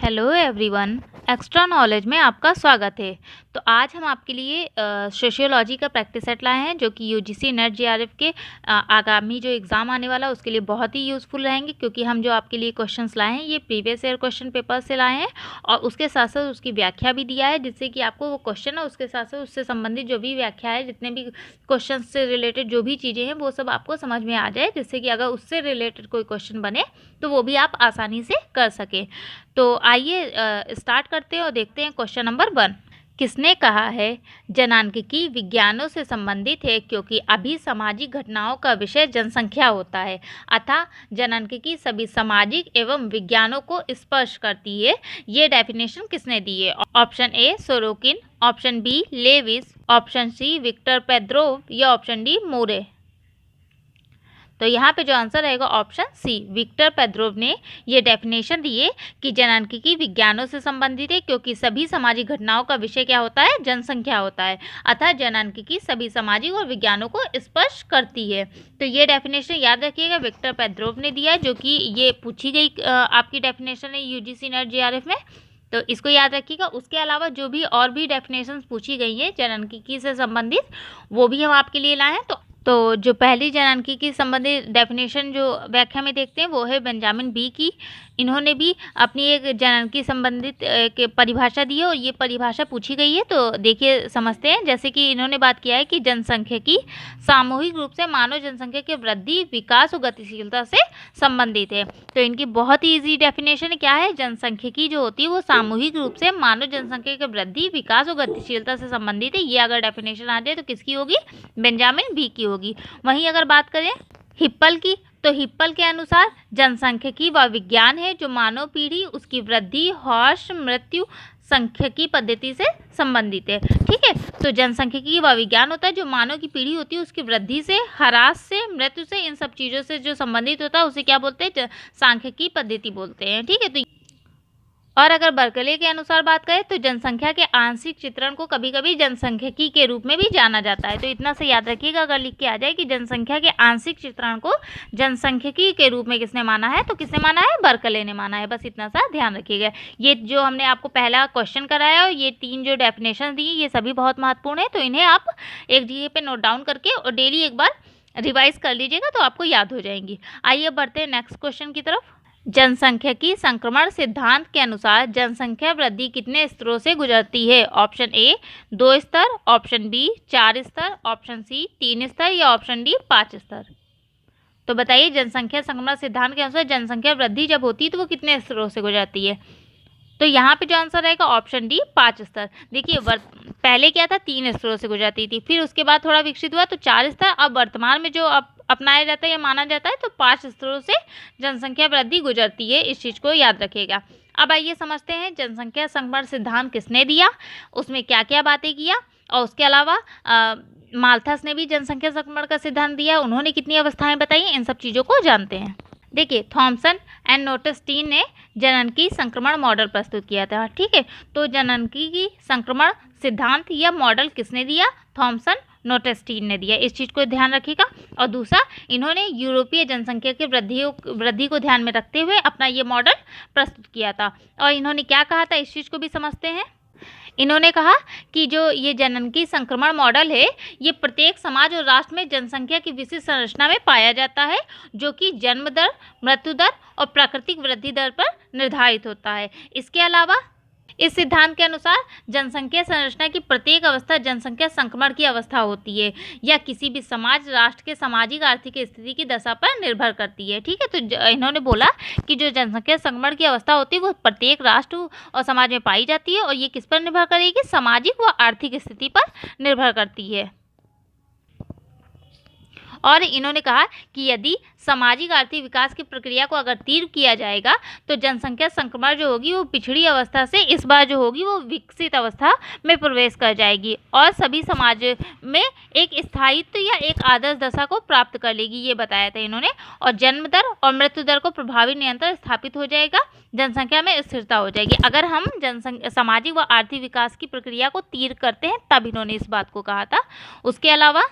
Hello everyone, extra knowledge में आपका स्वागत है। तो आज हम आपके लिए सोशियोलॉजी का प्रैक्टिस सेट लाए हैं जो कि यूजीसी नेट जीआरएफ के आगामी जो एग्ज़ाम आने वाला है उसके लिए बहुत ही यूज़फुल रहेंगे, क्योंकि हम जो आपके लिए क्वेश्चंस लाए हैं ये प्रीवियस ईयर क्वेश्चन पेपर से लाए हैं और उसके साथ साथ उसकी व्याख्या भी दिया है, जिससे कि आपको वो क्वेश्चन है उसके साथ साथ उससे संबंधित जो भी व्याख्या है, जितने भी क्वेश्चन से रिलेटेड जो भी चीज़ें हैं वो सब आपको समझ में आ जाए, जिससे कि अगर उससे रिलेटेड कोई क्वेश्चन बने तो वो भी आप आसानी से कर सकें। तो आइए स्टार्ट करते हैं और देखते हैं क्वेश्चन नंबर 1। किसने कहा है जनांकिकी विज्ञानों से संबंधित है क्योंकि अभी सामाजिक घटनाओं का विषय जनसंख्या होता है, अतः जनांकिकी सभी सामाजिक एवं विज्ञानों को स्पर्श करती है। ये डेफिनेशन किसने दी है? Option A Sorokin, option B Lewis, option C Victor Pedrov या ऑप्शन डी मोरे। तो यहाँ पे जो आंसर रहेगा ऑप्शन सी, विक्टर पेद्रोव ने ये डेफिनेशन दी है कि जनांकिकी विज्ञानों से संबंधित है क्योंकि सभी सामाजिक घटनाओं का विषय क्या होता है? जनसंख्या होता है, अतः जनांकिकी सभी सामाजिक और विज्ञानों को स्पर्श करती है। तो ये डेफिनेशन याद रखिएगा, विक्टर पेद्रोव ने दिया है, जो कि ये पूछी गई आपकी डेफिनेशन है यूजीसी नेट जीआरएफ में, तो इसको याद रखिएगा। उसके अलावा जो भी और भी डेफिनेशंस पूछी गई हैं जनांकिकी से संबंधित वो भी हम आपके लिए लाए हैं। तो जो पहली जनांकिकी संबंधित डेफिनेशन जो व्याख्या में देखते हैं वो है बेंजामिन बी की। इन्होंने भी अपनी एक जनांकी संबंधित एक परिभाषा दी है और ये परिभाषा पूछी गई है, तो देखिए समझते हैं। जैसे कि इन्होंने बात किया है कि जनसंख्यिकी सामूहिक रूप से मानव जनसंख्या के वृद्धि, विकास और गतिशीलता से संबंधित है। तो इनकी बहुत ही ईजी डेफिनेशन क्या है? जनसंख्यिकी जो होती है वो सामूहिक रूप से मानव जनसंख्या के वृद्धि, विकास और गतिशीलता से संबंधित है। ये अगर डेफिनेशन आ जाए तो किसकी होगी? बेंजामिन बी की होगी। वहीं अगर बात करें हिप्पल की, तो हिप्पल के अनुसार जनसंख्यिकी वह विज्ञान है जो मानव पीढ़ी, उसकी वृद्धि, हर्ष, मृत्यु सांख्यिकी पद्धति से संबंधित है। ठीक है, तो जनसंख्यिकी वह विज्ञान होता है जो मानव की पीढ़ी होती है उसकी वृद्धि से, ह्रास से, मृत्यु से, इन सब चीज़ों से जो संबंधित होता है उसे क्या बोलते हैं? सांख्यिकी पद्धति बोलते हैं। ठीक है, तो और अगर बर्कले के अनुसार बात करें तो जनसंख्या के आंशिक चित्रण को कभी कभी जनसंख्यिकी के रूप में भी जाना जाता है। तो इतना से याद रखिएगा, अगर लिख के आ जाए कि जनसंख्या के आंशिक चित्रण को जनसंख्यिकी के रूप में किसने माना है, तो किसने माना है? बर्कले ने माना है। बस इतना सा ध्यान रखिएगा। ये जो हमने आपको पहला क्वेश्चन कराया और ये 3 जो डेफिनेशन दी ये सभी बहुत महत्वपूर्ण है, तो इन्हें आप एक जगह पे नोट डाउन करके और डेली एक बार रिवाइज कर लीजिएगा तो आपको याद हो जाएंगी। आइए बढ़ते हैं नेक्स्ट क्वेश्चन की तरफ। जनसंख्यिकी संक्रमण सिद्धांत के अनुसार जनसंख्या वृद्धि कितने स्तरों से गुजरती है? ऑप्शन ए 2 स्तर, ऑप्शन बी 4 स्तर, ऑप्शन सी 3 स्तर या ऑप्शन डी 5 स्तर। तो बताइए, जनसंख्या संक्रमण सिद्धांत के अनुसार जनसंख्या वृद्धि जब होती है तो वो कितने स्तरों से गुजरती है? तो यहाँ पे जो आंसर रहेगा ऑप्शन डी 5 स्तर। देखिए पहले क्या था? 3 स्तरों से गुजरती थी, फिर उसके बाद थोड़ा विकसित हुआ तो 4 स्तर। अब वर्तमान में जो अपनाया जाता है या माना जाता है तो 5 स्तरों से जनसंख्या वृद्धि गुजरती है। इस चीज़ को याद रखिएगा। अब आइए समझते हैं जनसंख्या संक्रमण सिद्धांत किसने दिया, उसमें क्या क्या बातें किया, और उसके अलावा माल्थस ने भी जनसंख्या संक्रमण का सिद्धांत दिया, उन्होंने कितनी अवस्थाएं बताई, इन सब चीज़ों को जानते हैं। देखिए थॉमसन एंड नोटेस्टीन ने जननकी संक्रमण मॉडल प्रस्तुत किया था। ठीक है, तो जननकी की संक्रमण सिद्धांत या मॉडल किसने दिया? थॉमसन नोटेस्टीन ने दिया। इस चीज़ को ध्यान रखिएगा। और दूसरा, इन्होंने यूरोपीय जनसंख्या की वृद्धि को ध्यान में रखते हुए अपना ये मॉडल प्रस्तुत किया था। और इन्होंने क्या कहा था इस चीज़ को भी समझते हैं। इन्होंने कहा कि जो ये जननकी संक्रमण मॉडल है ये प्रत्येक समाज और राष्ट्र में जनसंख्या की विशिष्ट संरचना में पाया जाता है, जो कि जन्म दर, मृत्यु दर और प्राकृतिक वृद्धि दर पर निर्धारित होता है। इसके अलावा इस सिद्धांत के अनुसार जनसंख्या संरचना की प्रत्येक अवस्था जनसंख्या संक्रमण की अवस्था होती है या किसी भी समाज राष्ट्र के सामाजिक आर्थिक स्थिति की दशा पर निर्भर करती है। ठीक है, तो इन्होंने बोला कि जो जनसंख्या संक्रमण की अवस्था होती है वो प्रत्येक राष्ट्र और समाज में पाई जाती है और ये किस पर निर्भर करेगी? सामाजिक व आर्थिक स्थिति पर निर्भर करती है। और इन्होंने कहा कि यदि सामाजिक आर्थिक विकास की प्रक्रिया को अगर तीव्र किया जाएगा तो जनसंख्या संक्रमण जो होगी वो पिछड़ी अवस्था से इस बार जो होगी वो विकसित अवस्था में प्रवेश कर जाएगी और सभी समाज में एक स्थायित्व या एक आदर्श दशा को प्राप्त कर लेगी, ये बताया था इन्होंने। और जन्म दर और मृत्यु दर को प्रभावी नियंत्रण स्थापित हो जाएगा, जनसंख्या में स्थिरता हो जाएगी। अगर हम सामाजिक व आर्थिक विकास की प्रक्रिया को तीव्र करते हैं तब इन्होंने इस बात को कहा था। उसके अलावा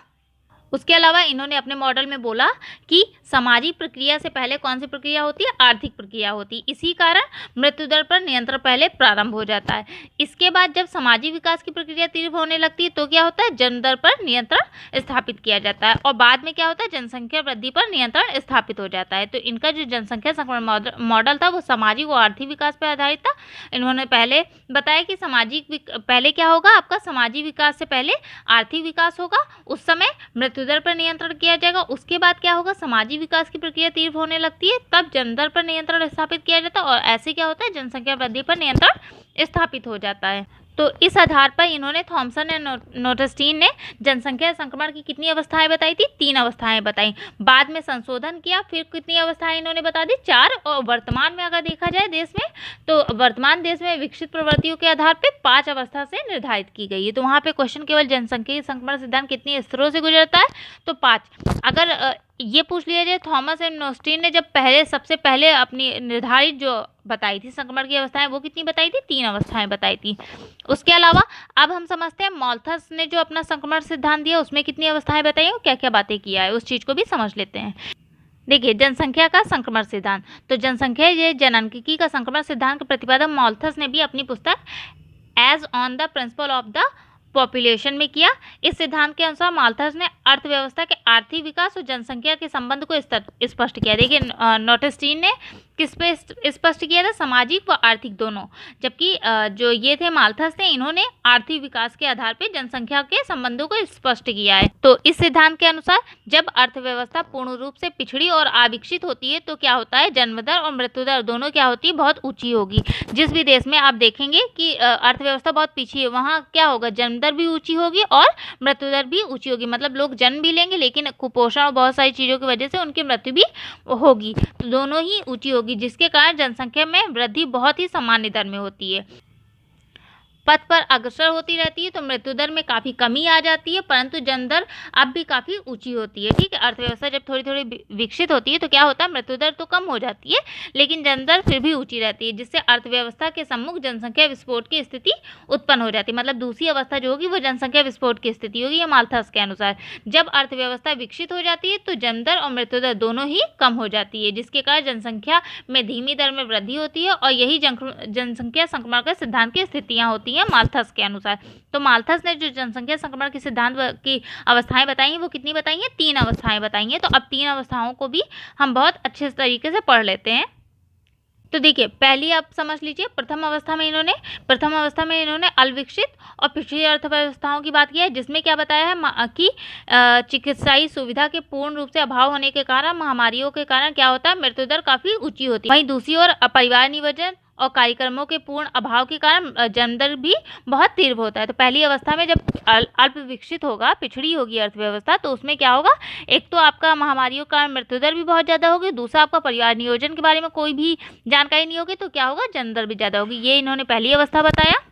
उसके अलावा इन्होंने अपने मॉडल में बोला कि सामाजिक प्रक्रिया से पहले कौन सी प्रक्रिया होती है, आर्थिक प्रक्रिया होती है। इसी कारण मृत्यु दर पर नियंत्रण पहले प्रारंभ हो जाता है। इसके बाद जब सामाजिक विकास की प्रक्रिया तीव्र होने लगती है तो क्या होता है, जन्म दर पर नियंत्रण स्थापित किया जाता है और बाद में क्या होता है, जनसंख्या वृद्धि पर नियंत्रण स्थापित हो जाता है। तो इनका जो जनसंख्या संक्रमण मॉडल था वो सामाजिक व आर्थिक विकास पर आधारित था। इन्होंने पहले बताया कि पहले क्या होगा, आपका सामाजिक विकास से पहले आर्थिक विकास होगा, उस समय मृत्यु दर पर नियंत्रण किया जाएगा। उसके बाद क्या होगा, सामाजिक विकास की प्रक्रिया तीव्र होने लगती है, तब जन्म दर पर नियंत्रण स्थापित किया जाता है और ऐसे क्या होता है, जनसंख्या वृद्धि पर नियंत्रण स्थापित हो जाता है। तो इस आधार पर इन्होंने थॉमसन और नोटेस्टीन ने जनसंख्या संक्रमण की कितनी अवस्थाएं बताई थी, 3 अवस्थाएं बताई। बाद में संशोधन किया, फिर कितनी अवस्थाएं इन्होंने बता दी, 4। और वर्तमान में अगर देखा जाए देश में, तो वर्तमान देश में विकसित प्रवृत्तियों के आधार पर 5 अवस्था से निर्धारित की गई है। तो वहाँ पे क्वेश्चन केवल जनसंख्या संक्रमण सिद्धांत कितने स्तरों से गुजरता है, तो 5। अगर ये पूछ लिया जाए थॉमस एंड नोस्टीन ने जब सबसे पहले अपनी निर्धारित जो बताई थी संक्रमण की अवस्थाएं, वो कितनी बताई थी, 3 अवस्थाएं बताई थी। उसके अलावा अब हम समझते हैं मॉल्थस ने जो अपना संक्रमण सिद्धांत दिया उसमें कितनी अवस्थाएं बताई और क्या क्या बातें किया है, उस चीज़ को भी समझ लेते हैं। देखिए, जनसंख्या का संक्रमण सिद्धांत, तो जनसंख्या ये जननांकिकी का संक्रमण सिद्धांत का प्रतिपादन मॉल्थस ने भी अपनी पुस्तक essay on the principle of the population में किया। इस सिद्धांत के अनुसार माल्थस ने अर्थव्यवस्था के आर्थिक विकास और जनसंख्या के संबंध को स्पष्ट किया। देखिए, नोटेस्टीन ने किस पे स्पष्ट किया था, सामाजिक व आर्थिक दोनों, जबकि जो ये थे माल्थस थे, इन्होंने आर्थिक विकास के आधार पर जनसंख्या के संबंधों को स्पष्ट किया है। तो इस सिद्धांत के अनुसार जब अर्थव्यवस्था पूर्ण रूप से पिछड़ी और अविकसित होती है तो क्या होता है, जन्म दर और मृत्यु दर दोनों क्या होती है, बहुत ऊंची होगी। जिस भी देश में आप देखेंगे कि अर्थव्यवस्था बहुत पीछे है, वहाँ क्या होगा, जन्म दर भी ऊंची होगी और मृत्यु दर भी ऊंची होगी। मतलब लोग जन्म भी लेंगे लेकिन कुपोषण और बहुत सारी चीज़ों की वजह से उनकी मृत्यु भी होगी। तो दोनों ही ऊंची होगी, जिसके कारण जनसंख्या में वृद्धि बहुत ही सामान्य दर में होती है। पथ पर अग्रसर होती रहती है तो मृत्यु दर में काफ़ी कमी आ जाती है, परंतु जन्म दर अब भी काफ़ी ऊंची होती है। ठीक है, अर्थव्यवस्था जब थोड़ी थोड़ी विकसित होती है तो क्या होता है, मृत्यु दर तो कम हो जाती है लेकिन जन्म दर फिर भी ऊंची रहती है, जिससे अर्थव्यवस्था के सम्मुख जनसंख्या विस्फोट की स्थिति उत्पन्न हो जाती है। मतलब दूसरी अवस्था जो होगी वो जनसंख्या विस्फोट की स्थिति होगी, ये माल्थस के अनुसार। जब अर्थव्यवस्था विकसित हो जाती है तो जन्म दर और मृत्यु दर दोनों ही कम हो जाती है, जिसके कारण जनसंख्या में धीमी दर में वृद्धि होती है और यही जनसंख्या संक्रमण के सिद्धांत की स्थितियाँ होती हैं माल्थस के अनुसार। तो माल्थस ने जो जनसंख्या संक्रमण के सिद्धांत की अवस्थाएं बताई हैं वो कितनी बताई हैं, 3 अवस्थाएं बताई हैं। तो अब 3 अवस्थाओं को भी हम बहुत अच्छे तरीके से पढ़ लेते हैं। तो देखिए, पहली आप समझ लीजिए, प्रथम अवस्था में इन्होंने अविकसित और पिछड़ी अर्थव्यवस्थाओं की बात की है, जिसमें क्या बताया है कि चिकित्साई सुविधा के पूर्ण रूप से अभाव होने के कारण, महामारियों के कारण क्या होता है, मृत्यु दर काफ़ी ऊंची होती है। वहीं दूसरी ओर परिवार नियोजन और कार्यक्रमों के पूर्ण अभाव के कारण जन्म दर भी बहुत तीव्र होता है। तो पहली अवस्था में जब अल्प विकसित होगा, पिछड़ी होगी अर्थव्यवस्था, तो उसमें क्या होगा, एक तो आपका महामारियों का मृत्यु दर भी बहुत ज़्यादा होगी, दूसरा आपका परिवार नियोजन के बारे में कोई भी जानकारी नहीं होगी तो क्या होगा, जन्म दर भी ज़्यादा होगी। ये इन्होंने पहली अवस्था बताया।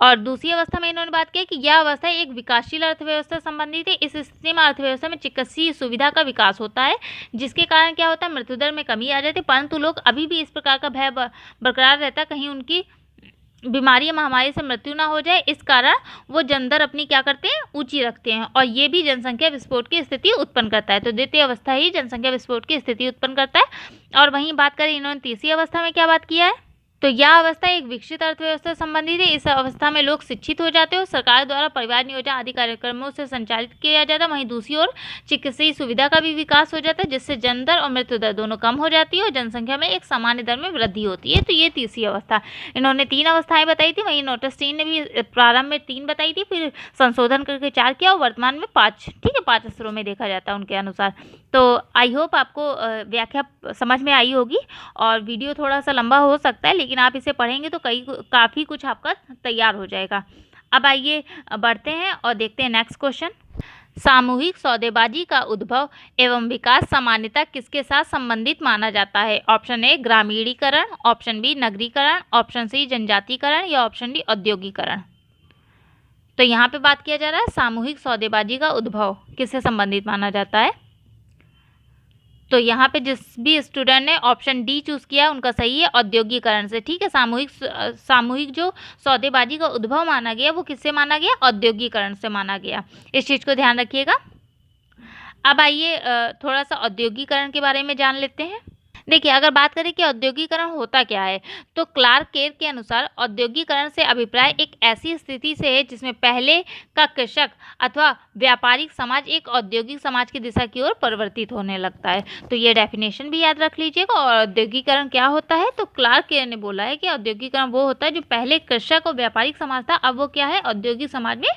और दूसरी अवस्था में इन्होंने बात की कि यह अवस्था एक विकासशील अर्थव्यवस्था संबंधित है। इस स्थिति में अर्थव्यवस्था में चिकित्सीय सुविधा का विकास होता है, जिसके कारण क्या होता है, मृत्यु दर में कमी आ जाती है, परंतु लोग अभी भी इस प्रकार का भय बरकरार रहता है कहीं उनकी बीमारी या महामारी से मृत्यु ना हो जाए। इस कारण वो जन्म दर अपनी क्या करते हैं, ऊंची रखते हैं और ये भी जनसंख्या विस्फोट की स्थिति उत्पन्न करता है। तो द्वितीय अवस्था ही जनसंख्या विस्फोट की स्थिति उत्पन्न करता है। और वहीं बात करें इन्होंने तीसरी अवस्था में क्या बात किया है, तो यह अवस्था एक विकसित अर्थव्यवस्था संबंधित है। इस अवस्था में लोग शिक्षित हो जाते हैं और सरकार द्वारा परिवार नियोजन आदि कार्यक्रमों से संचालित किया जाता है। वहीं दूसरी ओर चिकित्सीय सुविधा का भी विकास हो जाता है, जिससे जन्म दर और मृत्यु दर दोनों कम हो जाती है और जनसंख्या में एक सामान्य दर में वृद्धि होती है। तो ये तीसरी अवस्था, इन्होंने 3 अवस्थाएं बताई थी। वहीं नोटेस्टीन ने भी प्रारंभ में 3 बताई थी, फिर संशोधन करके 4 किया और वर्तमान में 5। ठीक है, 5 स्तरों में देखा जाता है उनके अनुसार। तो आई होप आपको व्याख्या समझ में आई होगी और वीडियो थोड़ा सा लंबा हो सकता है, लेकिन आप इसे पढ़ेंगे तो काफ़ी कुछ आपका तैयार हो जाएगा। अब आइए बढ़ते हैं और देखते हैं नेक्स्ट क्वेश्चन। सामूहिक सौदेबाजी का उद्भव एवं विकास सामान्यतः किसके साथ संबंधित माना जाता है? ऑप्शन ए ग्रामीणीकरण, ऑप्शन बी नगरीकरण, ऑप्शन सी जनजातीकरण या ऑप्शन डी औद्योगिकरण। तो यहाँ पे बात किया जा रहा है सामूहिक सौदेबाजी का उद्भव किससे संबंधित माना जाता है। तो यहाँ पे जिस भी स्टूडेंट ने ऑप्शन डी चूज़ किया उनका सही है, औद्योगिकरण से। ठीक है, सामूहिक जो सौदेबाजी का उद्भव माना गया वो किससे माना गया, औद्योगिकरण से माना गया। इस चीज़ को ध्यान रखिएगा। अब आइए थोड़ा सा औद्योगिकरण के बारे में जान लेते हैं। देखिए, अगर बात करें कि औद्योगिकरण होता क्या है, तो क्लार्क केर के अनुसार औद्योगिकरण से अभिप्राय एक ऐसी स्थिति से है जिसमें पहले का कृषक अथवा व्यापारिक समाज एक औद्योगिक समाज की दिशा की ओर परिवर्तित होने लगता है। तो ये डेफिनेशन भी याद रख लीजिएगा। और औद्योगिकरण क्या होता है, तो क्लार्क केर ने बोला है कि औद्योगिकरण वो होता है जो पहले कृषक और व्यापारिक समाज था, अब वो क्या है, औद्योगिक समाज में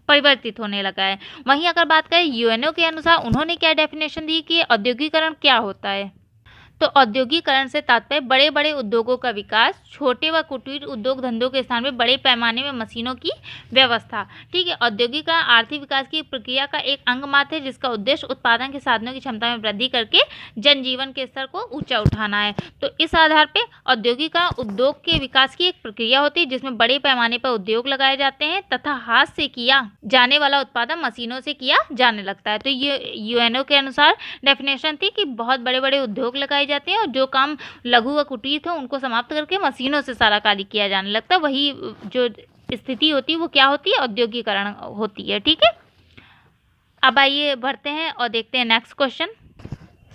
परिवर्तित होने लगा है। वहीं अगर बात करें यूएनओ के अनुसार, उन्होंने क्या डेफिनेशन दी कि औद्योगिकरण क्या होता है, तो औद्योगिकरण से तात्पर्य बड़े बड़े उद्योगों का विकास, छोटे व कुटीर उद्योग धंधों के स्थान में बड़े पैमाने में मशीनों की व्यवस्था। ठीक है, औद्योगिकरण आर्थिक विकास की प्रक्रिया का एक अंग मात्र है जिसका उद्देश्य उत्पादन के साधनों की क्षमता में वृद्धि करके जनजीवन के स्तर को ऊंचा उठाना है। तो इस आधार पर औद्योगिकरण उद्योग के विकास की एक प्रक्रिया होती है जिसमें बड़े पैमाने पर उद्योग लगाए जाते हैं तथा हाथ से किया जाने वाला उत्पादन मशीनों से किया जाने लगता है। तो ये यूएनओ के अनुसार डेफिनेशन थी कि बहुत बड़े बड़े उद्योग लगाए जाते हैं और जो काम लघु व कुटीर थे उनको समाप्त करके मशीनों से सारा कार्य किया जाने लगता है। वही जो स्थिति होती है वो क्या होती है, औद्योगिकरण होती है। ठीक है, अब आइए बढ़ते हैं और देखते हैं नेक्स्ट क्वेश्चन।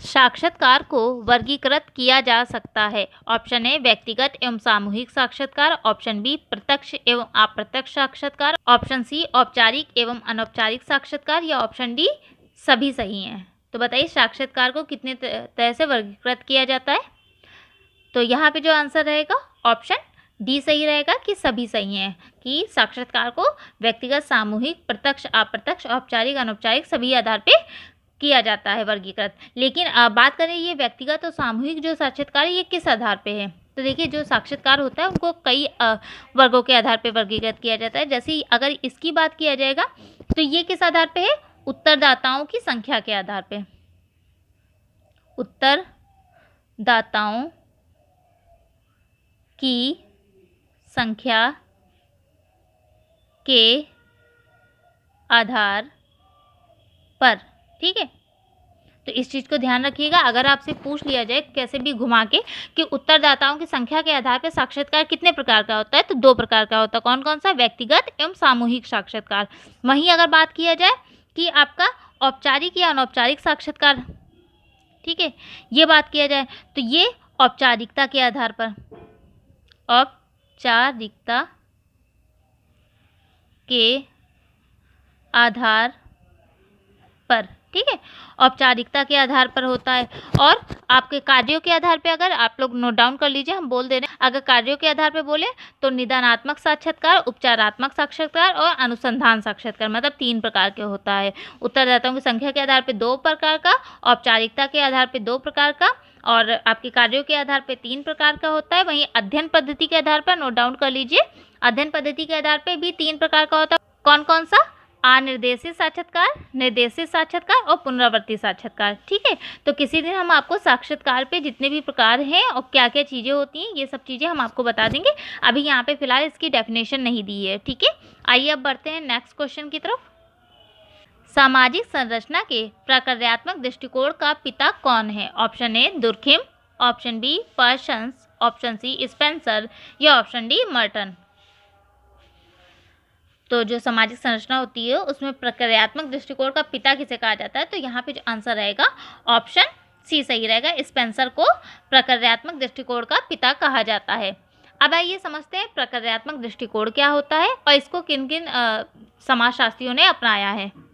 साक्षात्कार को वर्गीकृत किया जा सकता है। ऑप्शन ए व्यक्तिगत एवं सामूहिक साक्षात्कार, ऑप्शन बी प्रत्यक्ष एवं अप्रत्यक्ष साक्षात्कार, ऑप्शन सी औपचारिक एवं अनौपचारिक साक्षात्कार, या ऑप्शन डी सभी सही हैं। तो बताइए साक्षात्कार को कितने तरह से वर्गीकृत किया जाता है। तो यहाँ पे जो आंसर रहेगा ऑप्शन डी सही रहेगा कि सभी सही हैं, कि साक्षात्कार को व्यक्तिगत, सामूहिक, प्रत्यक्ष, अप्रत्यक्ष, औपचारिक, अनौपचारिक सभी आधार पे किया जाता है वर्गीकृत। लेकिन बात करें ये व्यक्तिगत और सामूहिक जो साक्षात्कार है ये किस आधार पे है, तो देखिए जो साक्षात्कार होता है उनको कई वर्गों के आधार पे वर्गीकृत किया जाता है। जैसे अगर इसकी बात किया जाएगा तो ये किस आधार पे है, उत्तरदाताओं की संख्या के आधार पे। उत्तरदाताओं की संख्या के आधार पर। ठीक है, तो इस चीज़ को ध्यान रखिएगा। अगर आपसे पूछ लिया जाए कैसे भी घुमा के कि उत्तरदाताओं की संख्या के आधार पर साक्षात्कार कितने प्रकार का होता है, तो 2 प्रकार का होता है। कौन कौन सा, व्यक्तिगत एवं सामूहिक साक्षात्कार। वहीं अगर बात किया जाए कि आपका औपचारिक या अनौपचारिक साक्षात्कार, ठीक है, ये बात किया जाए तो ये औपचारिकता के आधार पर, औपचारिकता के आधार पर। ठीक है, औपचारिकता के आधार पर होता है। और आपके कार्यों के आधार पे, अगर आप लोग नोट डाउन कर लीजिए, हम बोल दे रहे हैं, अगर कार्यों के आधार पे बोले तो निदानात्मक साक्षात्कार, उपचारात्मक साक्षात्कार और अनुसंधान साक्षात्कार, मतलब 3 प्रकार के होता है। उत्तरदाताओं की संख्या के आधार पे 2 प्रकार का, औपचारिकता के आधार पे 2 प्रकार का और आपके कार्यों के आधार पे 3 प्रकार का होता है। वहीं अध्ययन पद्धति के आधार पर नोट डाउन कर लीजिए, अध्ययन पद्धति के आधार पर भी 3 प्रकार का होता है। कौन कौन सा, अनिर्देशित साक्षात्कार, निर्देशित साक्षात्कार और पुनरावर्ती साक्षात्कार। ठीक है, तो किसी दिन हम आपको साक्षात्कार पे जितने भी प्रकार हैं और क्या क्या चीज़ें होती हैं ये सब चीज़ें हम आपको बता देंगे। अभी यहाँ पे फिलहाल इसकी डेफिनेशन नहीं दी है। ठीक है, आइए अब बढ़ते हैं नेक्स्ट क्वेश्चन की तरफ। सामाजिक संरचना के प्रक्रियात्मक दृष्टिकोण का पिता कौन है। Option A Durkheim, option B Parsons, option C Spencer या ऑप्शन डी मर्टन। तो जो सामाजिक संरचना होती है उसमें प्रक्रियात्मक दृष्टिकोण का पिता किसे कहा जाता है, तो यहाँ पे जो आंसर रहेगा ऑप्शन सी सही रहेगा, स्पेंसर को प्रक्रियात्मक दृष्टिकोण का पिता कहा जाता है। अब आइए समझते हैं प्रक्रियात्मक दृष्टिकोण क्या होता है और इसको किन किन समाजशास्त्रियों ने अपनाया है।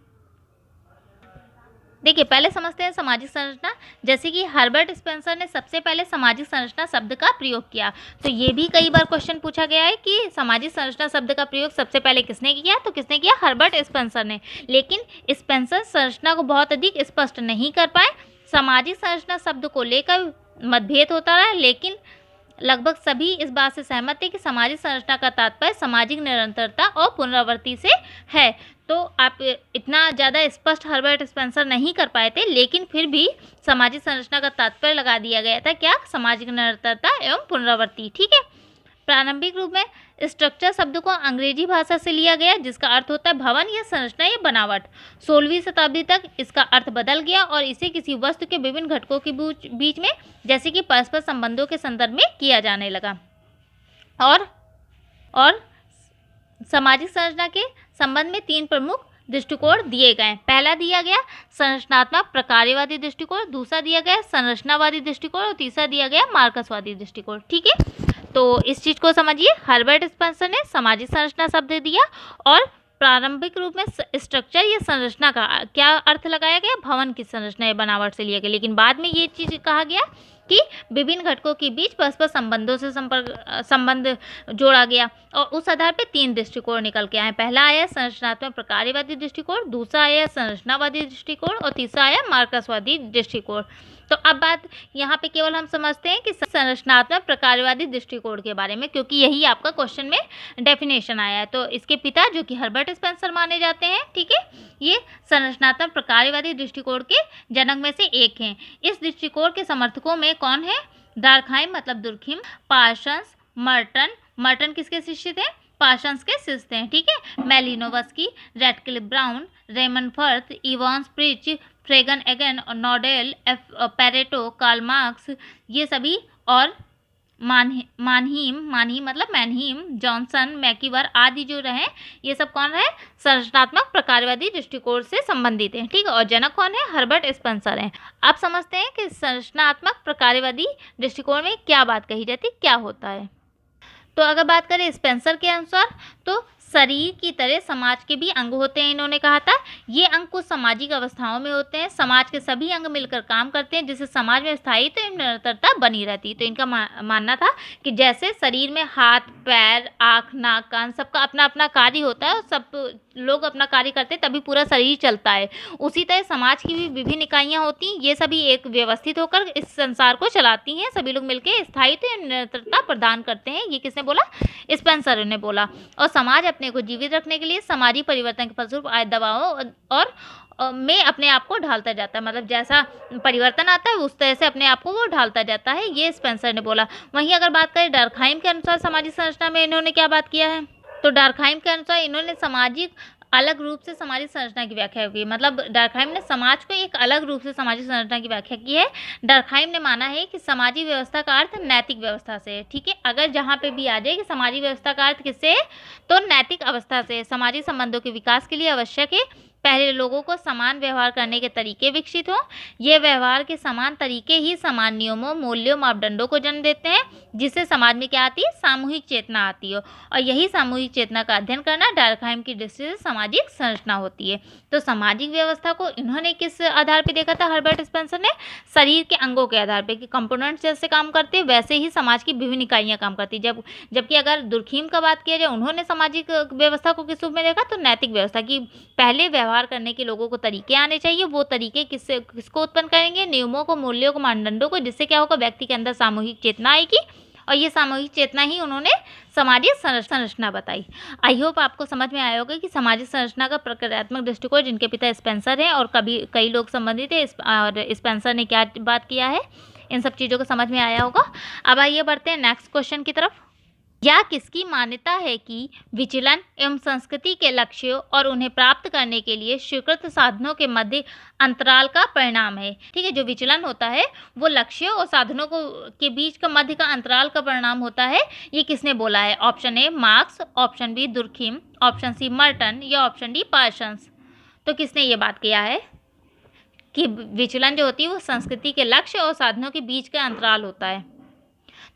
देखिए पहले समझते हैं सामाजिक संरचना। जैसे कि हर्बर्ट स्पेंसर ने सबसे पहले सामाजिक संरचना शब्द का प्रयोग किया, तो ये भी कई बार क्वेश्चन पूछा गया है कि सामाजिक संरचना शब्द का प्रयोग सबसे पहले किसने किया, तो किसने किया, हर्बर्ट स्पेंसर ने। लेकिन स्पेंसर संरचना को बहुत अधिक स्पष्ट नहीं कर पाए। सामाजिक संरचना शब्द को लेकर मतभेद होता रहा, लेकिन लगभग सभी इस बात से सहमत थे कि सामाजिक संरचना का तात्पर्य सामाजिक निरंतरता और पुनरावृत्ति से है। तो आप इतना ज़्यादा स्पष्ट हर्बर्ट स्पेंसर नहीं कर पाए थे, लेकिन फिर भी सामाजिक संरचना का तात्पर्य लगा दिया गया था क्या, सामाजिक निरंतरता एवं पुनरावृत्ति। ठीक है, प्रारंभिक रूप में स्ट्रक्चर शब्द को अंग्रेजी भाषा से लिया गया जिसका अर्थ होता है भवन या संरचना या बनावट। 16वीं शताब्दी तक इसका अर्थ बदल गया और इसे किसी वस्तु के विभिन्न घटकों के बीच में जैसे कि परस्पर संबंधों के संदर्भ में किया जाने लगा। और सामाजिक संरचना के संबंध में 3 प्रमुख दृष्टिकोण दिए गए हैं। पहला दिया गया संरचनात्मक प्रकार्यवादी दृष्टिकोण, दूसरा दिया गया संरचनावादी दृष्टिकोण और तीसरा दिया गया मार्क्सवादी दृष्टिकोण। ठीक है, तो इस चीज को समझिए। हर्बर्ट स्पेंसर ने सामाजिक संरचना शब्द दिया और प्रारंभिक रूप में स्ट्रक्चर या संरचना का क्या अर्थ लगाया गया, भवन की संरचना या बनावट से लिया गया, लेकिन बाद में ये चीज कहा गया कि विभिन्न घटकों के बीच परस्पर संबंधों से संबंध जोड़ा गया और उस आधार पर 3 दृष्टिकोण निकल के आए। पहला आया संरचनात्मक प्रकार्यवादी दृष्टिकोण, दूसरा आया संरचनावादी दृष्टिकोण और तीसरा आया मार्क्सवादी दृष्टिकोण। तो अब बात यहाँ पे केवल हम समझते हैं कि संरचनात्मक प्रकार्यवादी दृष्टिकोण के बारे में, क्योंकि यही आपका क्वेश्चन में डेफिनेशन आया है। तो इसके पिता जो कि हर्बर्ट स्पेंसर माने जाते हैं, ठीक है, ये संरचनात्मक प्रकार्यवादी दृष्टिकोण के जनक में से एक हैं। इस दृष्टिकोण के समर्थकों में कौन है? डर्कहाइम मतलब दुर्खिम, पार्सन्स, मर्टन। मर्टन किसके शिष्य थे? पार्सन्स के शिष्य थे। ठीक है, Malinowski, Radcliffe Brown, Raymond Firth, Evans Pritchard, Fred Eggan, Nadel, Pareto, Karl Marx, ये सभी, और मानहीम मतलब मैनहीम, जॉनसन, मैकीवर आदि जो रहे, ये सब कौन रहे? संरचनात्मक प्रकार्यवादी दृष्टिकोण से संबंधित हैं। ठीक है, और जनक कौन है? हर्बर्ट स्पेंसर हैं। अब समझते हैं कि संरचनात्मक प्रकार्यवादी दृष्टिकोण में क्या बात कही जाती, क्या होता है। तो अगर बात करें स्पेंसर के अनुसार, तो शरीर की तरह समाज के भी अंग होते हैं। इन्होंने कहा था ये अंग कुछ सामाजिक अवस्थाओं में होते हैं, समाज के सभी अंग मिलकर काम करते हैं, जिससे समाज में स्थायित्व एवं निरंतरता बनी रहती है। तो इनका मानना था कि जैसे शरीर में हाथ, पैर, आँख, नाक, कान, सबका अपना अपना कार्य होता है और सब लोग अपना कार्य करते हैं तभी पूरा शरीर चलता है, उसी तरह समाज की भी विभिन्न इकाइयाँ होती हैं, ये सभी एक व्यवस्थित होकर इस संसार को चलाती हैं। सभी लोग मिलकर स्थायित्व एवं निरंतरता प्रदान करते हैं। ये किसने बोला? स्पेंसर ने बोला। और समाज अपने को जीवित रखने के लिए सामाजिक परिवर्तन के फलस्वरूप आए दबावों और में अपने आप को ढालता जाता है, मतलब जैसा परिवर्तन आता है उस तरह से अपने आप को वो ढालता जाता है, ये स्पेंसर ने बोला। वहीं अगर बात करें डर्कहाइम के अनुसार सामाजिक संरचना में इन्होंने क्या बात किया है, तो डर्कहाइम के अनुसार इन्होंने सामाजिक अलग रूप से सामाजिक संरचना की व्याख्या की, मतलब डर्कहाइम ने समाज को एक अलग रूप से सामाजिक संरचना की व्याख्या की है। डर्कहाइम ने माना है कि सामाजिक व्यवस्था का अर्थ नैतिक व्यवस्था से है। ठीक है, अगर जहाँ पे भी आ जाए कि सामाजिक व्यवस्था का अर्थ किससे है, तो नैतिक अवस्था से। सामाजिक संबंधों के विकास के लिए आवश्यक है पहले लोगों को समान व्यवहार करने के तरीके विकसित हों। ये व्यवहार के समान तरीके ही समान नियमों, मूल्यों, मापदंडों को जन्म देते हैं, जिससे समाज में क्या आती है? सामूहिक चेतना आती हो, और यही सामूहिक चेतना का अध्ययन करना डर्कहाइम की दृष्टि से सामाजिक संरचना होती है। तो सामाजिक व्यवस्था को इन्होंने किस आधार पर देखा था? हर्बर्ट स्पेंसर ने शरीर के अंगों के आधार पर, कि कंपोनेंट्स जैसे काम करते हैं वैसे ही समाज की विभिन्न इकाइयाँ काम करती है। जबकि अगर दुर्खिम का बात किया जाए, उन्होंने सामाजिक व्यवस्था को किस रूप में देखा? तो नैतिक व्यवस्था की पहले व्यवहार करने के लोगों को तरीके आने चाहिए। वो तरीके किसको उत्पन्न करेंगे? नियमों को, मूल्यों को, मानदंडों को, जिससे क्या होगा? व्यक्ति के अंदर सामूहिक चेतना आएगी, और ये सामूहिक चेतना ही उन्होंने सामाजिक संरचना बताई। आई होप आपको समझ में आया होगा कि सामाजिक संरचना का प्रक्रियात्मक दृष्टिकोण, जिनके पिता स्पेंसर हैं और कई लोग संबंधित है, और स्पेंसर ने क्या बात किया है, इन सब चीज़ों को समझ में आया होगा। अब आइए बढ़ते हैं नेक्स्ट क्वेश्चन की तरफ। यह किसकी मान्यता है कि विचलन एवं संस्कृति के लक्ष्यों और उन्हें प्राप्त करने के लिए स्वीकृत साधनों के मध्य अंतराल का परिणाम है? ठीक है, जो विचलन होता है वो लक्ष्यों और साधनों के बीच का मध्य का अंतराल का परिणाम होता है। ये किसने बोला है? Option A Marx, option B Durkheim, option C Merton, या ऑप्शन डी पार्सन्स। तो किसने ये बात किया है कि विचलन जो होती है वो संस्कृति के लक्ष्य और साधनों के बीच का अंतराल होता है?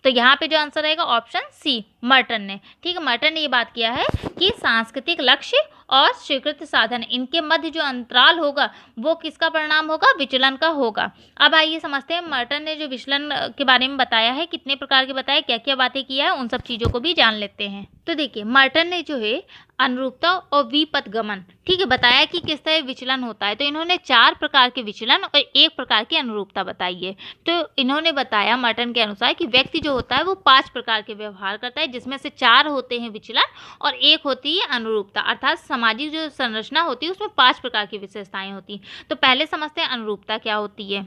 तो यहाँ पे जो आंसर रहेगा ऑप्शन सी, मर्टन ने। ठीक है, मर्टन ने ये बात किया है कि सांस्कृतिक लक्ष्य और स्वीकृत साधन, इनके मध्य जो अंतराल होगा वो किसका परिणाम होगा? विचलन का होगा। अब आइए समझते हैं मर्टन ने जो विचलन के बारे में बताया है, कितने प्रकार के बताया, क्या क्या बातें किया है, उन सब चीज़ों को भी जान लेते हैं। तो देखिए, मर्टन ने जो है अनुरूपता और विपथगमन, ठीक है, बताया कि किस तरह विचलन होता है। तो इन्होंने 4 प्रकार के विचलन और 1 प्रकार की अनुरूपता बताई है। तो इन्होंने बताया मर्टन के अनुसार कि व्यक्ति जो होता है वो 5 प्रकार के व्यवहार करता है, जिसमें से 4 होते हैं विचलन और 1 होती है अनुरूपता। अर्थात सामाजिक जो संरचना होती है उसमें 5 प्रकार की विशेषताएं होती हैं। तो पहले समझते हैं अनुरूपता क्या होती है।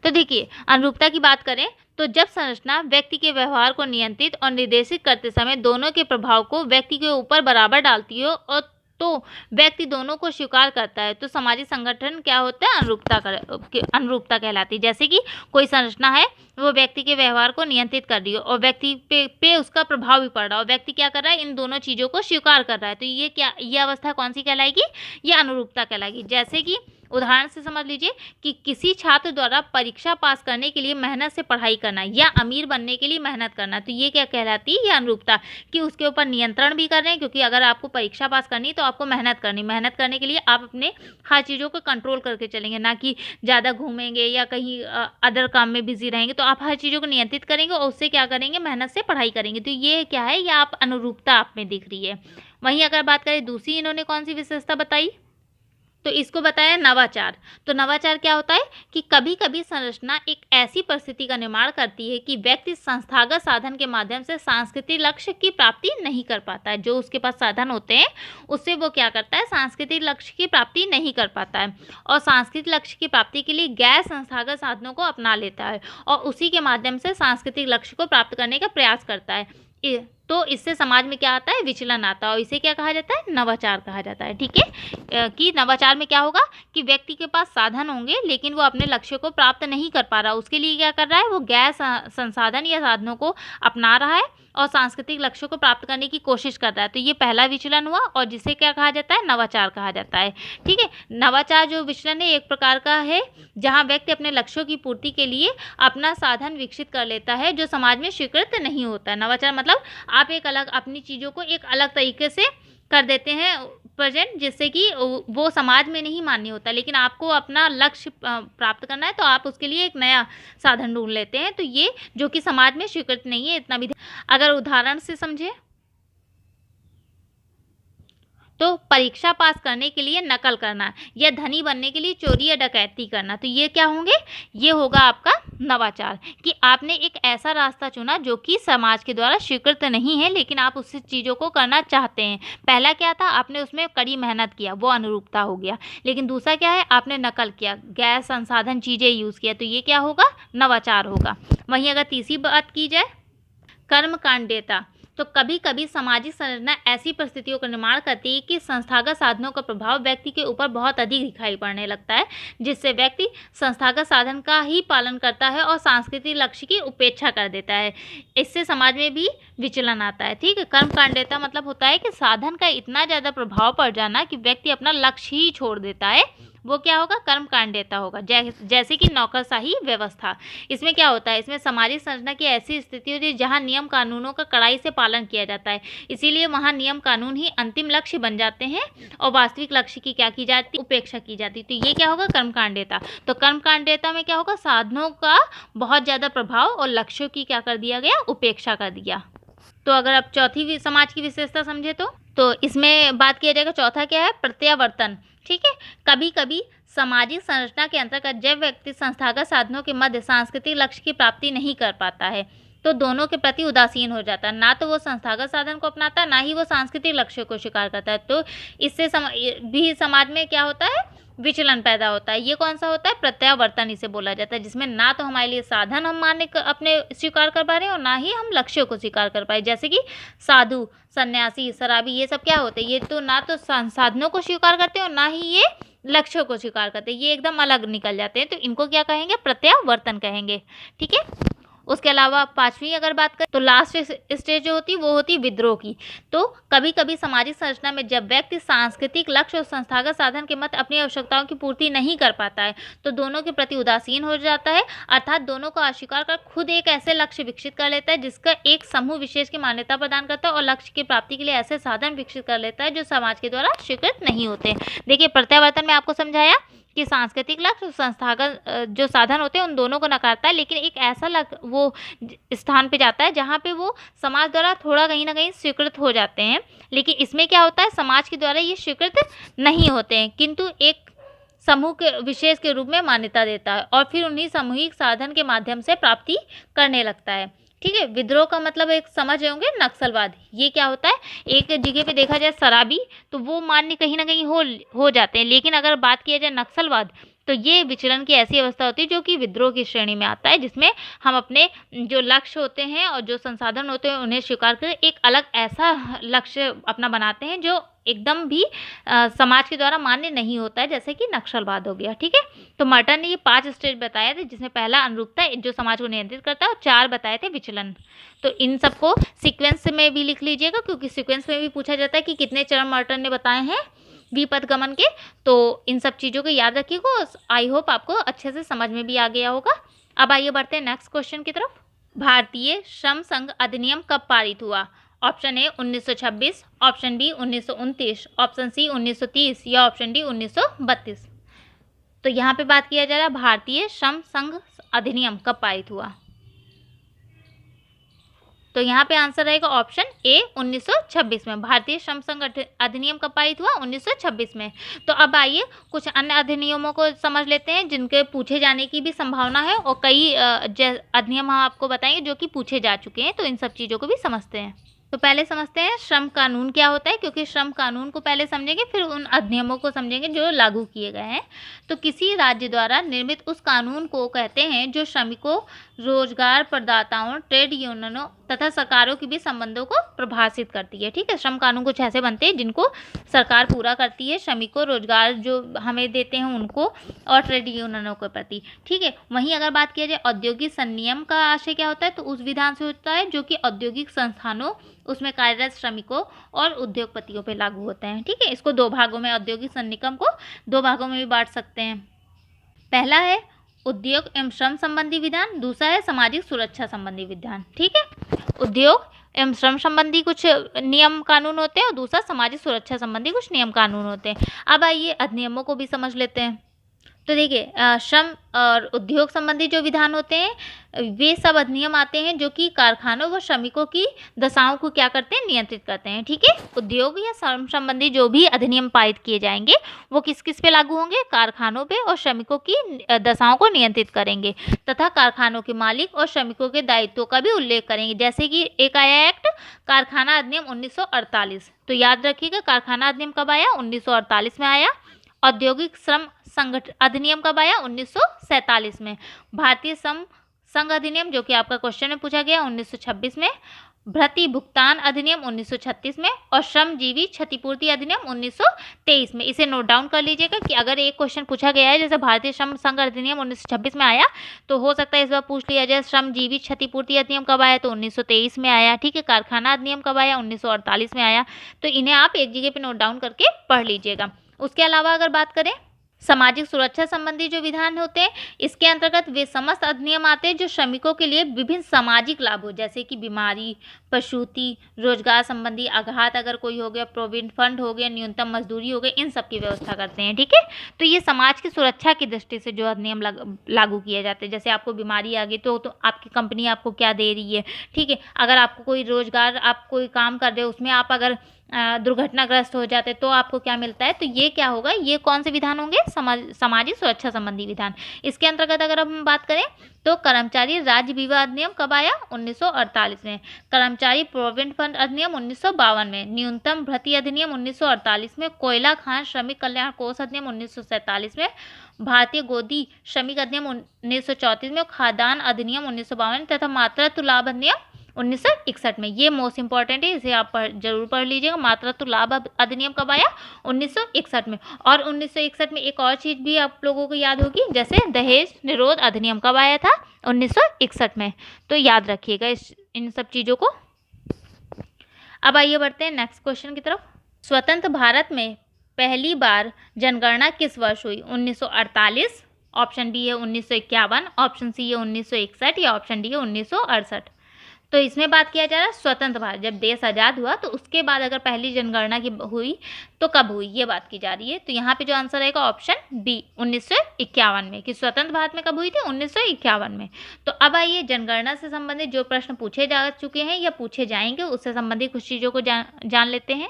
तो देखिए, अनुरूपता की बात करें तो जब संरचना व्यक्ति के व्यवहार को नियंत्रित और निर्देशित करते समय दोनों के प्रभाव को व्यक्ति के ऊपर बराबर डालती हो और तो व्यक्ति दोनों को स्वीकार करता है तो सामाजिक संगठन क्या होता है, अनुरूपता कहलाती है। जैसे कि कोई संरचना है, वो व्यक्ति के व्यवहार को नियंत्रित कर रही है और व्यक्ति पे उसका प्रभाव भी पड़ रहा है और व्यक्ति क्या कर रहा है, इन दोनों चीज़ों को स्वीकार कर रहा है। तो ये अवस्था कौन सी कहलाएगी, ये अनुरूपता कहलाएगी। जैसे कि उदाहरण से समझ लीजिए कि किसी छात्र द्वारा परीक्षा पास करने के लिए मेहनत से पढ़ाई करना या अमीर बनने के लिए मेहनत करना, तो ये क्या कहलाती है, ये अनुरूपता, कि उसके ऊपर नियंत्रण भी कर रहे हैं, क्योंकि अगर आपको परीक्षा पास करनी तो आपको मेहनत करने के लिए आप अपने हर चीज़ों को कंट्रोल करके चलेंगे, ना कि ज़्यादा घूमेंगे या कहीं अदर काम में बिजी रहेंगे। तो आप हर चीज़ों को नियंत्रित करेंगे और उससे क्या करेंगे, मेहनत से पढ़ाई करेंगे। तो ये क्या है, ये आप अनुरूपता आप में दिख रही है। वहीं अगर बात करें दूसरी, इन्होंने कौन सी विशेषता बताई, तो इसको बताया नवाचार। तो नवाचार क्या होता है कि कभी कभी संरचना एक ऐसी परिस्थिति का निर्माण करती है कि व्यक्ति संस्थागत साधन के माध्यम से सांस्कृतिक लक्ष्य की प्राप्ति नहीं कर पाता है। जो उसके पास साधन होते हैं उससे वो क्या करता है, सांस्कृतिक लक्ष्य की प्राप्ति नहीं कर पाता है और सांस्कृतिक लक्ष्य की प्राप्ति के लिए गैर संस्थागत साधनों को अपना लेता है और उसी के माध्यम से सांस्कृतिक लक्ष्य को प्राप्त करने का प्रयास करता है। तो इससे समाज में क्या आता है, विचलन आता है और इसे क्या कहा जाता है, नवाचार कहा जाता है। ठीक है, कि नवाचार में क्या होगा कि व्यक्ति के पास साधन होंगे लेकिन वो अपने लक्ष्य को प्राप्त नहीं कर पा रहा, उसके लिए क्या कर रहा है, वो गैर संसाधन या साधनों को अपना रहा है और सांस्कृतिक लक्ष्यों को प्राप्त करने की कोशिश कर रहा है। तो ये पहला विचलन हुआ और जिसे क्या कहा जाता है, नवाचार कहा जाता है। ठीक है, नवाचार जो विचलन है एक प्रकार का है जहाँ व्यक्ति अपने लक्ष्यों की पूर्ति के लिए अपना साधन विकसित कर लेता है जो समाज में स्वीकृत नहीं होता है। नवाचार मतलब आप एक अलग अपनी चीज़ों को एक अलग तरीके से कर देते हैं प्रेजेंट, जिससे कि वो समाज में नहीं मान्य होता, लेकिन आपको अपना लक्ष्य प्राप्त करना है तो आप उसके लिए एक नया साधन ढूंढ लेते हैं। तो ये जो कि समाज में स्वीकृत नहीं है, इतना भी अगर उदाहरण से समझे तो परीक्षा पास करने के लिए नकल करना या धनी बनने के लिए चोरी या डकैती करना, तो ये क्या होंगे, ये होगा आपका नवाचार, कि आपने एक ऐसा रास्ता चुना जो कि समाज के द्वारा स्वीकृत नहीं है लेकिन आप उस चीज़ों को करना चाहते हैं। पहला क्या था, आपने उसमें कड़ी मेहनत किया, वो अनुरूपता हो गया। लेकिन दूसरा क्या है, आपने नकल किया, गैर संसाधन चीज़ें यूज़ किया, तो ये क्या होगा, नवाचार होगा। वहीं अगर तीसरी बात की जाए, कर्मकांडेयता, तो कभी कभी सामाजिक संरचना ऐसी परिस्थितियों का निर्माण करती है कि संस्थागत साधनों का प्रभाव व्यक्ति के ऊपर बहुत अधिक दिखाई पड़ने लगता है, जिससे व्यक्ति संस्थागत साधन का ही पालन करता है और सांस्कृतिक लक्ष्य की उपेक्षा कर देता है। इससे समाज में भी विचलन आता है। ठीक है, कर्मकांडेयता मतलब होता है कि साधन का इतना ज़्यादा प्रभाव पड़ जाना कि व्यक्ति अपना लक्ष्य ही छोड़ देता है, वो क्या होगा, कर्मकांडेयता होगा। जैसे कि नौकरशाही व्यवस्था, इसमें क्या होता है, इसमें सामाजिक संरचना की ऐसी स्थिति होती है जहाँ नियम कानूनों का कड़ाई से पालन किया जाता है, इसीलिए वहाँ नियम कानून ही अंतिम लक्ष्य बन जाते हैं और वास्तविक लक्ष्य की क्या की जाती, उपेक्षा की जाती। तो ये क्या होगा, कर्मकांडेयता। तो कर्मकांडेयता में क्या होगा, साधनों का बहुत ज़्यादा प्रभाव और लक्ष्यों की क्या कर दिया गया, उपेक्षा कर दिया। तो अगर आप चौथी समाज की विशेषता समझे तो इसमें बात किया जाएगा, चौथा क्या है, प्रत्यावर्तन। ठीक है, कभी कभी सामाजिक संरचना के अंतर्गत जब व्यक्ति संस्थागत साधनों के मध्य सांस्कृतिक लक्ष्य की प्राप्ति नहीं कर पाता है तो दोनों के प्रति उदासीन हो जाता है, ना तो वो संस्थागत साधन को अपनाता है ना ही वो सांस्कृतिक लक्ष्य को स्वीकार करता है। तो इससे भी समाज में क्या होता है, विचलन पैदा होता है। ये कौन सा होता है, प्रत्यावर्तन इसे बोला जाता है, जिसमें ना तो हमारे लिए साधन हम मान्य अपने स्वीकार कर पा रहे हैं और ना ही हम लक्ष्यों को स्वीकार कर पाए। जैसे कि साधु, सन्यासी, शराबी, ये सब क्या होते हैं, ये तो ना तो साधनों को स्वीकार करते हैं और ना ही ये लक्ष्यों को स्वीकार करते हैं, ये एकदम अलग निकल जाते हैं। तो इनको क्या कहेंगे, प्रत्यावर्तन कहेंगे। ठीक है, उसके अलावा पांचवी अगर बात करें तो लास्ट स्टेज जो होती है वो होती है विद्रोह की। तो कभी कभी सामाजिक संरचना में जब व्यक्ति सांस्कृतिक लक्ष्य और संस्थागत साधन के मत अपनी आवश्यकताओं की पूर्ति नहीं कर पाता है तो दोनों के प्रति उदासीन हो जाता है, अर्थात दोनों को अस्वीकार कर खुद एक ऐसे लक्ष्य विकसित कर लेता है जिसका एक समूह विशेष की मान्यता प्रदान करता है और लक्ष्य की प्राप्ति के लिए ऐसे साधन विकसित कर लेता है जो समाज के द्वारा स्वीकृत नहीं होते। देखिए, प्रत्यावर्तन में आपको समझाया कि सांस्कृतिक लक्ष्य और संस्थागत जो साधन होते हैं उन दोनों को नकारता है, लेकिन एक ऐसा वो स्थान पे जाता है जहाँ पे वो समाज द्वारा थोड़ा कहीं ना कहीं स्वीकृत हो जाते हैं। लेकिन इसमें क्या होता है, समाज के द्वारा ये स्वीकृत नहीं होते हैं किंतु एक समूह के विशेष के रूप में मान्यता देता है और फिर उन्हीं सामूहिक साधन के माध्यम से प्राप्ति करने लगता है। ठीक है, विद्रोह का मतलब एक समझ रहे होंगे, नक्सलवाद। ये क्या होता है, एक जगह पे देखा जाए शराबी तो वो मान्य कहीं ना कहीं हो जाते हैं, लेकिन अगर बात किया जाए नक्सलवाद तो ये विचलन की ऐसी अवस्था होती है जो कि विद्रोह की श्रेणी में आता है, जिसमें हम अपने जो लक्ष्य होते हैं और जो संसाधन होते हैं उन्हें स्वीकार कर एक अलग ऐसा लक्ष्य अपना बनाते हैं जो एकदम भी समाज के द्वारा मान्य नहीं होता है, जैसे कि नक्सलवाद हो गया। ठीक है, तो मर्टन ने ये 5 स्टेज बताए थे, जिसमें पहला अनुरूपता जो समाज को नियंत्रित करता है, और 4 बताए थे विचलन। तो इन सबको सीक्वेंस में भी लिख लीजिएगा, क्योंकि सीक्वेंस में भी पूछा जाता है कि कितने चरण मर्टन ने बताए हैं द्विपद गमन के। तो इन सब चीज़ों को याद रखिएगा। आई होप आपको अच्छे से समझ में भी आ गया होगा। अब आइए बढ़ते हैं नेक्स्ट क्वेश्चन की तरफ। भारतीय श्रम संघ अधिनियम कब पारित हुआ? Option A 1926, option B 1929, option C 1930 या ऑप्शन डी 1932। तो यहाँ पे बात किया जा रहा है भारतीय श्रम संघ अधिनियम कब पारित हुआ। तो यहाँ पे आंसर रहेगा ऑप्शन ए 1926 में। भारतीय श्रम संघ अधिनियम कब पारित हुआ? 1926 में। तो अब आइए कुछ अन्य अधिनियमों को समझ लेते हैं जिनके पूछे जाने की भी संभावना है, और कई अधिनियम हम आपको बताएंगे जो कि पूछे जा चुके हैं। तो इन सब चीज़ों को भी समझते हैं। तो पहले समझते हैं श्रम कानून क्या होता है, क्योंकि श्रम कानून को पहले समझेंगे फिर उन अधिनियमों को समझेंगे जो लागू किए गए हैं। तो किसी राज्य द्वारा निर्मित उस कानून को कहते हैं जो श्रमिकों, रोजगार प्रदाताओं, ट्रेड यूनियनों तथा सरकारों के भी संबंधों को प्रभाषित करती है। ठीक है, श्रम कानून कुछ ऐसे बनते हैं जिनको सरकार पूरा करती है, श्रमिकों, रोजगार जो हमें देते हैं उनको, और ट्रेड यूनियनों के प्रति। ठीक है, वहीं अगर बात किया जाए औद्योगिक संनियम का आशय क्या होता है, तो उस विधान से होता है जो कि औद्योगिक संस्थानों, उसमें कार्यरत श्रमिकों और उद्योगपतियों पर लागू होते हैं। ठीक है, इसको 2 भागों में, औद्योगिक संनियम को 2 भागों में भी बांट सकते हैं। पहला है उद्योग एवं श्रम संबंधी विधान, दूसरा है सामाजिक सुरक्षा संबंधी विधान। ठीक है, उद्योग एवं श्रम संबंधी कुछ नियम कानून होते हैं और दूसरा सामाजिक सुरक्षा संबंधी कुछ नियम कानून होते हैं। अब आइए अधिनियमों को भी समझ लेते हैं। तो देखिए, श्रम और उद्योग संबंधी जो विधान होते हैं वे सब अधिनियम आते हैं जो कि कारखानों व श्रमिकों की दशाओं को क्या करते हैं, नियंत्रित करते हैं। ठीक है, उद्योग या श्रम संबंधी जो भी अधिनियम पारित किए जाएंगे वो किस किस पे लागू होंगे? कारखानों पे और श्रमिकों की दशाओं को नियंत्रित करेंगे, तथा कारखानों के मालिक और श्रमिकों के दायित्वों का भी उल्लेख करेंगे। जैसे कि एक आया एक्ट कारखाना अधिनियम 1948। तो याद रखिएगा, कारखाना अधिनियम कब आया? 1948 में आया। औद्योगिक श्रम संगठन अधिनियम कब आया? 1947 में। भारतीय श्रम संघ अधिनियम जो कि आपका क्वेश्चन में पूछा गया 1926 में। भृति भुगतान अधिनियम 1936 में, और श्रमजीवी क्षतिपूर्ति अधिनियम 1923 में। इसे नोट डाउन कर लीजिएगा कि अगर एक क्वेश्चन पूछा गया है जैसे भारतीय श्रम संघ अधिनियम 1926 में आया, तो हो सकता है इस बार पूछ लिया जाए श्रमजीवी क्षतिपूर्ति अधिनियम कब आया, तो 1923 में आया। ठीक है, कारखाना अधिनियम कब आया? 1948 में आया। तो इन्हें आप एक जगह पे नोट डाउन करके पढ़ लीजिएगा। उसके अलावा अगर बात करें सामाजिक सुरक्षा संबंधी जो विधान होते हैं, इसके अंतर्गत वे समस्त अधिनियम आते हैं जो श्रमिकों के लिए विभिन्न सामाजिक लाभ हो, जैसे कि बीमारी, प्रसूति, रोजगार संबंधी आघात अगर कोई हो गया, प्रोविडेंट फंड हो गया, न्यूनतम मजदूरी हो गई, इन सब की व्यवस्था करते हैं। ठीक है, तो ये समाज की सुरक्षा की दृष्टि से जो अधिनियम लागू किए जाते हैं। जैसे आपको बीमारी आ गई तो आपकी कंपनी आपको क्या दे रही है। ठीक है, अगर आपको कोई रोजगार, आप कोई काम कर रहे हो उसमें आप अगर दुर्घटनाग्रस्त हो जाते तो आपको क्या मिलता है, तो ये क्या होगा, ये कौन से विधान होंगे? सामाजिक सुरक्षा संबंधी विधान। इसके अंतर्गत अगर हम बात करें तो कर्मचारी राज्य बीमा अधिनियम कब आया? 1948 में। कर्मचारी प्रोविडेंट फंड अधिनियम 1952 में। न्यूनतम भृति अधिनियम 1948 में। कोयला खान श्रमिक कल्याण कोष अधिनियम 1947 में। भारतीय गोदी श्रमिक अधिनियम 1934 में। खाद्यान्न अधिनियम 1952 तथा मातृत्व लाभ अधिनियम 1961 में। ये मोस्ट इंपॉर्टेंट है, इसे आप जरूर पढ़ लीजिएगा। मातृत्व लाभ अधिनियम कब आया? 1961 में। और 1961 में एक और चीज़ भी आप लोगों को याद होगी, जैसे दहेज निरोध अधिनियम कब आया था? 1961 में। तो याद रखिएगा इन सब चीज़ों को। अब आइए बढ़ते हैं नेक्स्ट क्वेश्चन की तरफ। स्वतंत्र भारत में पहली बार जनगणना किस वर्ष हुई? 1948, ऑप्शन बी है 1951, ऑप्शन सी है 1961 या ऑप्शन डी है 1968। तो इसमें बात किया जा रहा है स्वतंत्र भारत, जब देश आज़ाद हुआ तो उसके बाद अगर पहली जनगणना की हुई तो कब हुई, ये बात की जा रही है। तो यहाँ पे जो आंसर रहेगा ऑप्शन बी 1951 में, कि स्वतंत्र भारत में कब हुई थी? 1951 में। तो अब आइए जनगणना से संबंधित जो प्रश्न पूछे जा चुके हैं या पूछे जाएंगे उससे संबंधित कुछ चीज़ों को जान लेते हैं।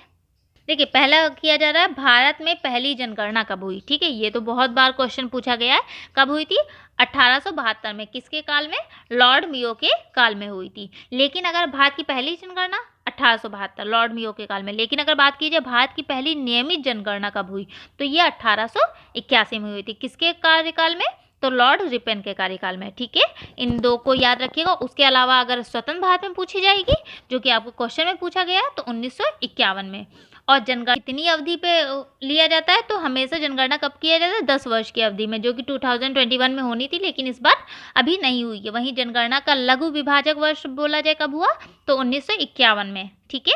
देखिए, पहला किया जा रहा है भारत में पहली जनगणना कब हुई। ठीक है, ये तो बहुत बार क्वेश्चन पूछा गया है। कब हुई थी? 1872 में। किसके काल में? लॉर्ड मियो के काल में हुई थी। लेकिन अगर भारत की पहली जनगणना 1872 लॉर्ड मियो के काल में। लेकिन अगर बात की जाए भारत की पहली नियमित जनगणना कब हुई, तो ये 1881 में हुई थी। किसके कार्यकाल में, तो लॉर्ड रिपन के कार्यकाल में। ठीक है, इन दो को याद रखिएगा। उसके अलावा अगर स्वतंत्र भारत में पूछी जाएगी, जो कि आपको क्वेश्चन में पूछा गया है, तो 1951 में। और जनगणना कितनी अवधि पे लिया जाता है, तो हमेशा जनगणना कब किया जाता है, 10 वर्ष की अवधि में, जो कि 2021 में होनी थी, लेकिन इस बार अभी नहीं हुई है। वहीं जनगणना का लघु विभाजक वर्ष बोला जाए कब हुआ, तो 1951 में। ठीक है,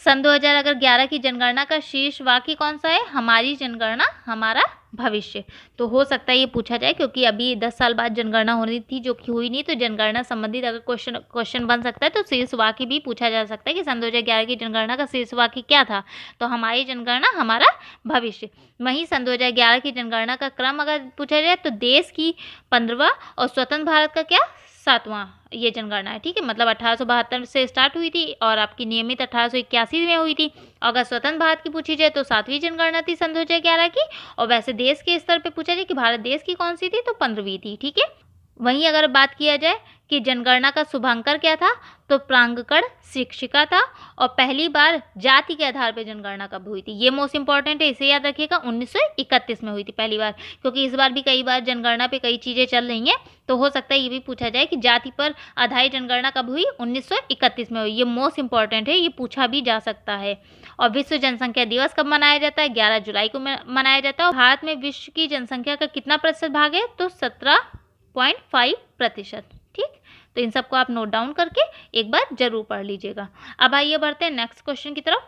सन 2011 की जनगणना का शीर्ष वाक्य कौन सा है, हमारी जनगणना हमारा भविष्य। तो हो सकता है ये पूछा जाए, क्योंकि अभी 10 साल बाद जनगणना होनी थी, जो कि हुई नहीं, तो जनगणना संबंधित अगर क्वेश्चन बन सकता है, तो शीर्ष वाक्य भी पूछा जा सकता है कि सन 2011 की जनगणना का शीर्ष वाक्य क्या था, तो हमारी जनगणना हमारा भविष्य। वहीं सन 2011 की जनगणना का क्रम अगर पूछा जाए, तो देश की 15वां और स्वतंत्र भारत का क्या, 7वां ये जनगणना है। ठीक है, मतलब 1872 से स्टार्ट हुई थी और आपकी नियमित 1881 में हुई थी। अगर स्वतंत्र भारत की पूछी जाए, तो 7वीं जनगणना थी सन 2011 की। और वैसे देश के स्तर पे पूछा जाए कि भारत देश की कौन सी थी, तो 15वीं थी। ठीक है, वहीं अगर बात किया जाए कि जनगणना का शुभांकर क्या था, तो प्रांगण शिक्षिका था। और पहली बार जाति के आधार पर जनगणना कब हुई थी, ये मोस्ट इंपॉर्टेंट है, इसे याद रखिएगा। 1931 में हुई थी पहली बार, क्योंकि इस बार भी कई बार जनगणना पे कई चीज़ें चल रही हैं, तो हो सकता है ये भी पूछा जाए कि जाति पर आधारित जनगणना कब हुई, 1931 में हुई। ये मोस्ट इंपॉर्टेंट है, ये पूछा भी जा सकता है। और विश्व जनसंख्या दिवस कब मनाया जाता है, 11 जुलाई को मनाया जाता है। और भारत में विश्व की जनसंख्या का कितना प्रतिशत भाग है, तो 17.5%। ठीक, तो इन सबको आप नोट डाउन करके एक बार जरूर पढ़ लीजिएगा। अब आइए बढ़ते हैं नेक्स्ट क्वेश्चन की तरफ,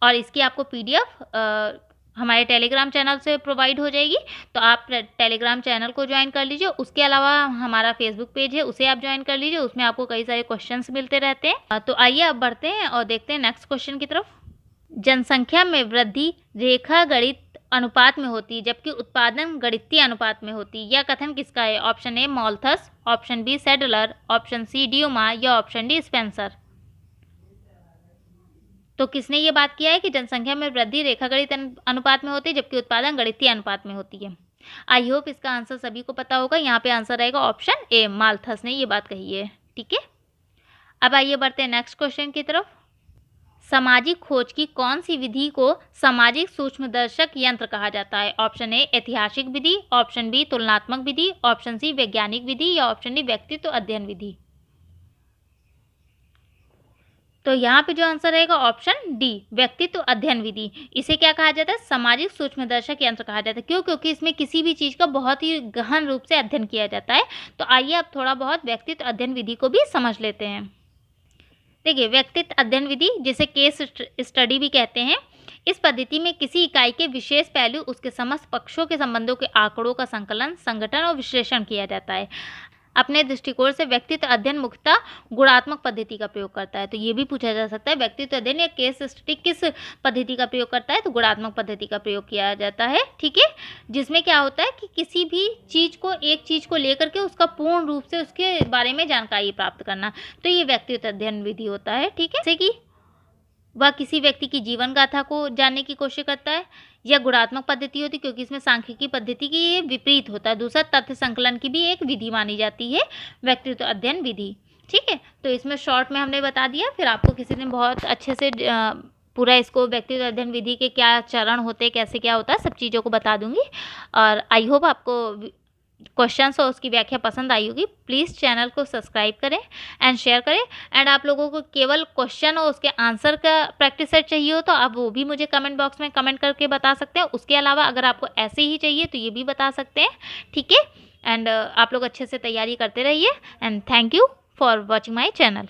और इसकी आपको PDF हमारे टेलीग्राम चैनल से प्रोवाइड हो जाएगी, तो आप टेलीग्राम चैनल को ज्वाइन कर लीजिए। उसके अलावा हमारा फेसबुक पेज है, उसे आप ज्वाइन कर लीजिए, उसमें आपको कई सारे क्वेश्चंस मिलते रहते हैं। तो आइए अब बढ़ते हैं और देखते हैं नेक्स्ट क्वेश्चन की तरफ। जनसंख्या में वृद्धि रेखा गणित अनुपात में होती है, जबकि उत्पादन गणितीय अनुपात में होती है। यह कथन किसका है, option A Malthus, option B Sadler, option C Dumont या ऑप्शन डी स्पेंसर। तो किसने ये बात किया है कि जनसंख्या में वृद्धि रेखागणित अनुपात में होती है, जबकि उत्पादन गणितीय अनुपात में होती है। आई होप इसका आंसर सभी को पता होगा। यहाँ पे आंसर रहेगा ऑप्शन ए, माल्थस ने ये बात कही है। ठीक है, अब आइए बढ़ते हैं नेक्स्ट क्वेश्चन की तरफ। सामाजिक खोज की कौन सी विधि को सामाजिक सूक्ष्मदर्शक यंत्र कहा जाता है, ऑप्शन ए ऐतिहासिक विधि, ऑप्शन बी तुलनात्मक विधि, ऑप्शन सी वैज्ञानिक विधि या ऑप्शन डी व्यक्तित्व अध्ययन विधि। तो यहाँ पे जो आंसर रहेगा ऑप्शन डी, व्यक्तित्व अध्ययन विधि। इसे क्या कहा जाता है, सामाजिक सूक्ष्मदर्शक यंत्र कहा जाता है। क्यों, क्योंकि इसमें किसी भी चीज़ का बहुत ही गहन रूप से अध्ययन किया जाता है। तो आइए अब थोड़ा बहुत व्यक्तित्व अध्ययन विधि को भी समझ लेते हैं। देखिए, व्यक्तित्व अध्ययन विधि, जिसे केस स्टडी भी कहते हैं, इस पद्धति में किसी इकाई के विशेष पहलू, उसके समस्त पक्षों के संबंधों के आंकड़ों का संकलन, संगठन और विश्लेषण किया जाता है। अपने दृष्टिकोण से व्यक्तित्व अध्ययन मुख्यतः गुणात्मक पद्धति का प्रयोग करता है। तो ये भी पूछा जा सकता है, व्यक्तित्व अध्ययन या केस स्टडी किस पद्धति का प्रयोग करता है, तो गुणात्मक पद्धति का प्रयोग किया जाता है। ठीक है, जिसमें क्या होता है कि किसी भी चीज़ को, एक चीज़ को लेकर के उसका पूर्ण रूप से उसके बारे में जानकारी प्राप्त करना, तो ये व्यक्तित्व अध्ययन विधि होता है। ठीक है, जैसे कि वह किसी व्यक्ति की जीवन गाथा को जानने की कोशिश करता है। यह गुणात्मक पद्धति होती है, क्योंकि इसमें सांख्यिकी पद्धति की ये विपरीत होता है। दूसरा, तथ्य संकलन की भी एक विधि मानी जाती है व्यक्तित्व अध्ययन विधि। ठीक है, तो इसमें शॉर्ट में हमने बता दिया, फिर आपको किसी दिन बहुत अच्छे से पूरा इसको व्यक्तित्व अध्ययन विधि के क्या चरण होते हैं, कैसे क्या होता है, सब चीज़ों को बता दूंगी। और आई होप आपको क्वेश्चंस और उसकी व्याख्या पसंद आई होगी। प्लीज़ चैनल को सब्सक्राइब करें एंड शेयर करें। एंड आप लोगों को केवल क्वेश्चन और उसके आंसर का प्रैक्टिस सेट चाहिए हो, तो आप वो भी मुझे कमेंट बॉक्स में कमेंट करके बता सकते हैं। उसके अलावा अगर आपको ऐसे ही चाहिए तो ये भी बता सकते हैं। ठीक है, एंड आप लोग अच्छे से तैयारी करते रहिए। And thank you for watching my channel.